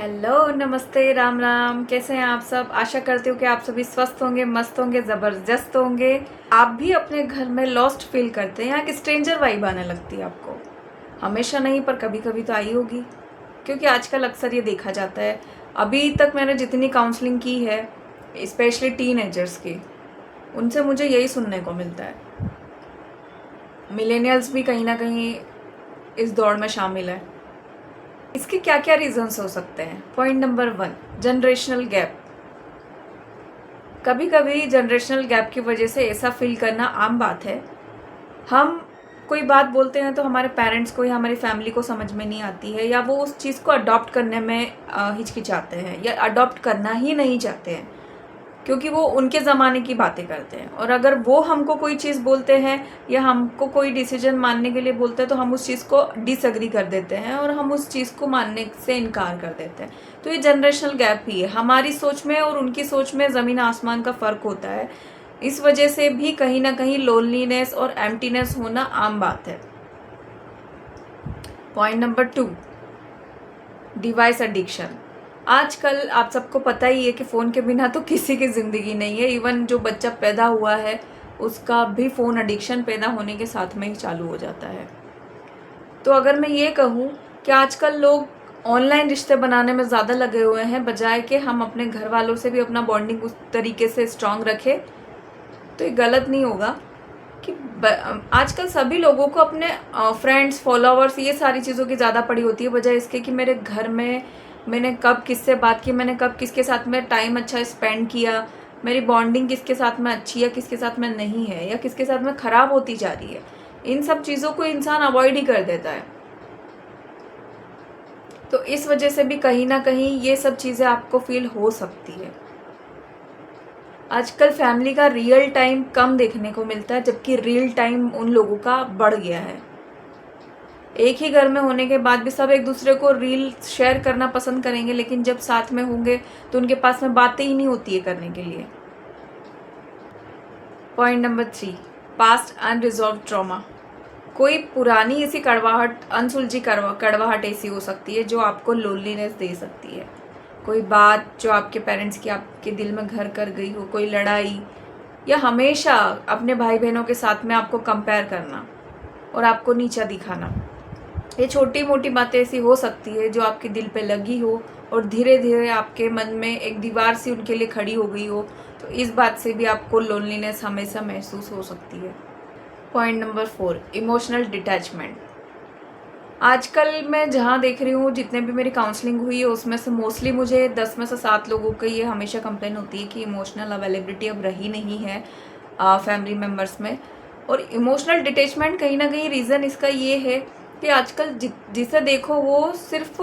Hello, नमस्ते, राम राम। कैसे हैं आप सब? आशा करती हूँ कि आप सभी स्वस्थ होंगे, मस्त होंगे, ज़बरदस्त होंगे। आप भी अपने घर में लॉस्ट फील करते हैं या कि स्ट्रेंजर वाइब आने लगती है आपको? हमेशा नहीं, पर कभी कभी तो आई होगी, क्योंकि आजकल अक्सर ये देखा जाता है। अभी तक मैंने जितनी काउंसलिंग की है, स्पेशली टीनेजर्स की, उनसे मुझे यही सुनने को मिलता है। मिलेनियल्स भी कहीं ना कहीं इस दौड़ में शामिल है। इसके क्या क्या रीजंस हो सकते हैं? Point number 1, generational gap. कभी कभी जनरेशनल गैप की वजह से ऐसा फील करना आम बात है। हम कोई बात बोलते हैं तो हमारे पेरेंट्स को या हमारी फैमिली को समझ में नहीं आती है, या वो उस चीज़ को अडॉप्ट करने में हिचकिचाते हैं या अडॉप्ट करना ही नहीं चाहते हैं, क्योंकि वो उनके ज़माने की बातें करते हैं। और अगर वो हमको कोई चीज़ बोलते हैं या हमको कोई डिसीजन मानने के लिए बोलते हैं तो हम उस चीज़ को डिसएग्री कर देते हैं और हम उस चीज़ को मानने से इनकार कर देते हैं। तो ये जनरेशनल गैप ही है। हमारी सोच में और उनकी सोच में ज़मीन आसमान का फ़र्क होता है। इस वजह से भी कहीं ना कहीं लोनलीनेस और एम्प्टीनेस होना आम बात है। Point number 2, device addiction. आजकल आप सबको पता ही है कि फ़ोन के बिना तो किसी की ज़िंदगी नहीं है। इवन जो बच्चा पैदा हुआ है उसका भी फ़ोन एडिक्शन पैदा होने के साथ में ही चालू हो जाता है। तो अगर मैं ये कहूँ कि आजकल लोग ऑनलाइन रिश्ते बनाने में ज़्यादा लगे हुए हैं, बजाय कि हम अपने घर वालों से भी अपना बॉन्डिंग उस तरीके से स्ट्रांग रखें, तो ये गलत नहीं होगा कि आजकल सभी लोगों को अपने फ्रेंड्स, फॉलोअर्स, ये सारी चीज़ों की ज़्यादा पड़ी होती है, बजाय इसके कि मेरे घर में मैंने कब किससे बात की, मैंने कब किसके साथ में टाइम अच्छा स्पेंड किया, मेरी बॉन्डिंग किसके साथ में अच्छी है, किसके साथ में नहीं है, या किसके साथ में ख़राब होती जा रही है। इन सब चीज़ों को इंसान अवॉइड ही कर देता है। तो इस वजह से भी कहीं ना कहीं ये सब चीज़ें आपको फील हो सकती है। आजकल फैमिली का रियल टाइम कम देखने को मिलता है, जबकि रियल टाइम उन लोगों का बढ़ गया है। एक ही घर में होने के बाद भी सब एक दूसरे को रील शेयर करना पसंद करेंगे, लेकिन जब साथ में होंगे तो उनके पास में बातें ही नहीं होती है करने के लिए। Point number 3, past unresolved trauma. कोई पुरानी ऐसी कड़वाहट, अनसुलझी कड़वाहट ऐसी हो सकती है जो आपको लोनलीनेस दे सकती है। कोई बात जो आपके पेरेंट्स की आपके दिल में घर कर गई हो, कोई लड़ाई, या हमेशा अपने भाई बहनों के साथ में आपको कंपेयर करना और आपको नीचा दिखाना। ये छोटी मोटी बातें ऐसी हो सकती है जो आपके दिल पे लगी हो और धीरे धीरे आपके मन में एक दीवार सी उनके लिए खड़ी हो गई हो। तो इस बात से भी आपको लोनलीनेस हमेशा महसूस हो सकती है। Point number 4, emotional detachment. आजकल मैं जहाँ देख रही हूँ, जितने भी मेरी काउंसलिंग हुई है उसमें से मोस्टली मुझे 10 में से 7 लोगों की ये हमेशा कंप्लेन होती है कि इमोशनल अवेलेबिलिटी अब रही नहीं है फैमिली मेम्बर्स में। और इमोशनल डिटैचमेंट कहीं ना कहीं रीज़न इसका ये है कि आजकल जिसे देखो वो सिर्फ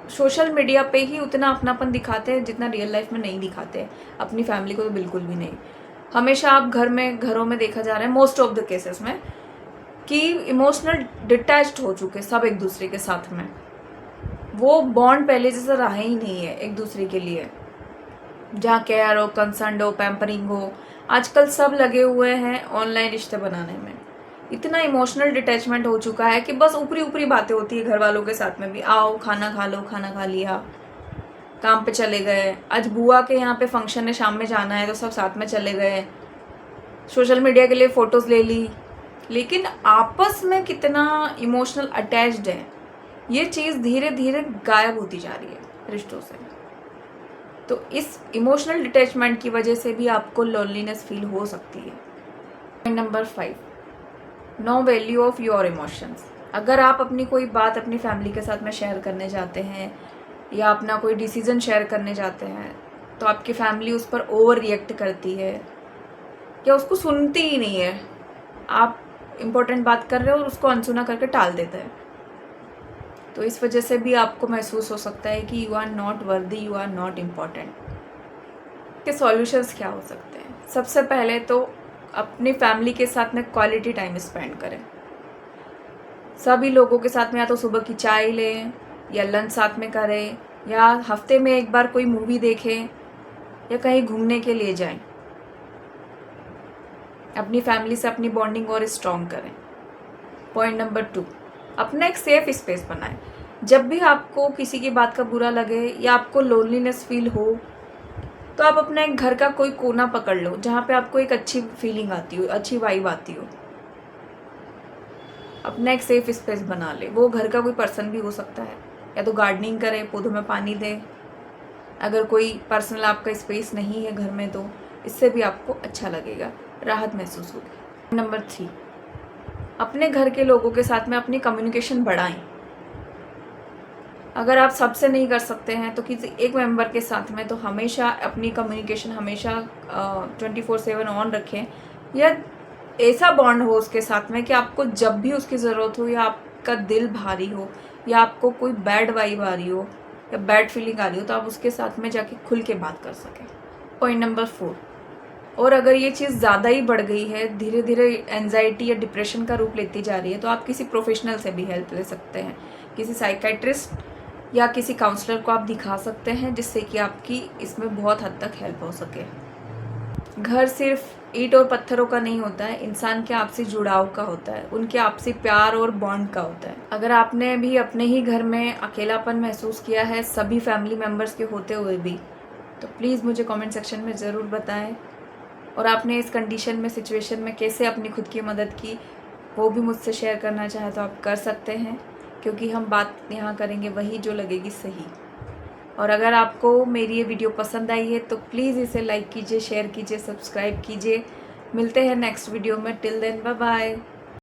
सोशल मीडिया पे ही उतना अपनापन दिखाते हैं जितना रियल लाइफ में नहीं दिखाते। अपनी फैमिली को तो बिल्कुल भी नहीं। हमेशा आप घरों में देखा जा रहा है मोस्ट ऑफ द केसेस में कि इमोशनल डिटैच्ड हो चुके सब एक दूसरे के साथ में। वो बॉन्ड पहले जैसा रहा ही नहीं है एक दूसरे के लिए, जहाँ केयर हो, कंसर्न हो, पैम्परिंग हो। आजकल सब लगे हुए हैं ऑनलाइन रिश्ते बनाने में। इतना इमोशनल डिटैचमेंट हो चुका है कि बस ऊपरी ऊपरी बातें होती है घर वालों के साथ में भी। आओ खाना खा लो, खाना खा लिया, काम पे चले गए, आज बुआ के यहाँ पे फंक्शन है, शाम में जाना है तो सब साथ में चले गए, सोशल मीडिया के लिए फ़ोटोज़ ले ली। लेकिन आपस में कितना इमोशनल अटैच्ड है, ये चीज़ धीरे धीरे गायब होती जा रही है रिश्तों से। तो इस इमोशनल डिटैचमेंट की वजह से भी आपको लोनलीनेस फील हो सकती है। Point number 5, no value of your emotions. अगर आप अपनी कोई बात अपनी फैमिली के साथ में शेयर करने जाते हैं या अपना कोई डिसीजन शेयर करने जाते हैं, तो आपकी फैमिली उस पर ओवर रिएक्ट करती है या उसको सुनती ही नहीं है। आप इम्पोर्टेंट बात कर रहे हो और उसको अनसुना करके टाल देते हैं। तो इस वजह से भी आपको महसूस हो सकता है कि you are not worthy, you are not important. के सॉल्यूशंस क्या हो सकते हैं? सबसे पहले तो अपनी फैमिली के साथ में क्वालिटी टाइम स्पेंड करें। सभी लोगों के साथ में या तो सुबह की चाय लें या लंच साथ में करें, या हफ्ते में एक बार कोई मूवी देखें या कहीं घूमने के लिए जाएं। अपनी फैमिली से अपनी बॉन्डिंग और स्ट्रॉन्ग करें। पॉइंट नंबर 2, अपना एक सेफ स्पेस बनाएं। जब भी आपको किसी की बात का बुरा लगे या आपको लोनलीनेस फील हो, तो आप अपना एक घर का कोई कोना पकड़ लो जहाँ पे आपको एक अच्छी फीलिंग आती हो, अच्छी वाइब आती हो। अपना एक सेफ स्पेस बना ले। वो घर का कोई पर्सन भी हो सकता है, या तो गार्डनिंग करे, पौधों में पानी दे। अगर कोई पर्सनल आपका स्पेस नहीं है घर में, तो इससे भी आपको अच्छा लगेगा, राहत महसूस होगी। नंबर 3, अपने घर के लोगों के साथ में अपनी कम्युनिकेशन बढ़ाएं। अगर आप सबसे नहीं कर सकते हैं तो किसी एक मेंबर के साथ में तो हमेशा अपनी कम्युनिकेशन हमेशा 24/7 ऑन रखें, या ऐसा बॉन्ड हो उसके साथ में कि आपको जब भी उसकी ज़रूरत हो, या आपका दिल भारी हो, या आपको कोई बैड वाइब आ रही हो या बैड फीलिंग आ रही हो, तो आप उसके साथ में जाके खुल के बात कर सकें। पॉइंट नंबर 4, और अगर ये चीज़ ज़्यादा ही बढ़ गई है, धीरे धीरे एंजाइटी या डिप्रेशन का रूप लेती जा रही है, तो आप किसी प्रोफेशनल से भी हेल्प ले सकते हैं। किसी साइकेट्रिस्ट या किसी काउंसलर को आप दिखा सकते हैं, जिससे कि आपकी इसमें बहुत हद तक हेल्प हो सके। घर सिर्फ ईंट और पत्थरों का नहीं होता है, इंसान के आपसी जुड़ाव का होता है, उनके आपसी प्यार और बॉन्ड का होता है। अगर आपने भी अपने ही घर में अकेलापन महसूस किया है सभी फैमिली मेम्बर्स के होते हुए भी, तो प्लीज़ मुझे कमेंट सेक्शन में ज़रूर बताएं। और आपने इस कंडीशन में, सिचुएशन में कैसे अपनी खुद की मदद की, वो भी मुझसे शेयर करना चाहे तो आप कर सकते हैं, क्योंकि हम बात यहाँ करेंगे वही जो लगेगी सही। और अगर आपको मेरी ये वीडियो पसंद आई है तो प्लीज़ इसे लाइक कीजिए, शेयर कीजिए, सब्सक्राइब कीजिए। मिलते हैं नेक्स्ट वीडियो में। Till then bye bye.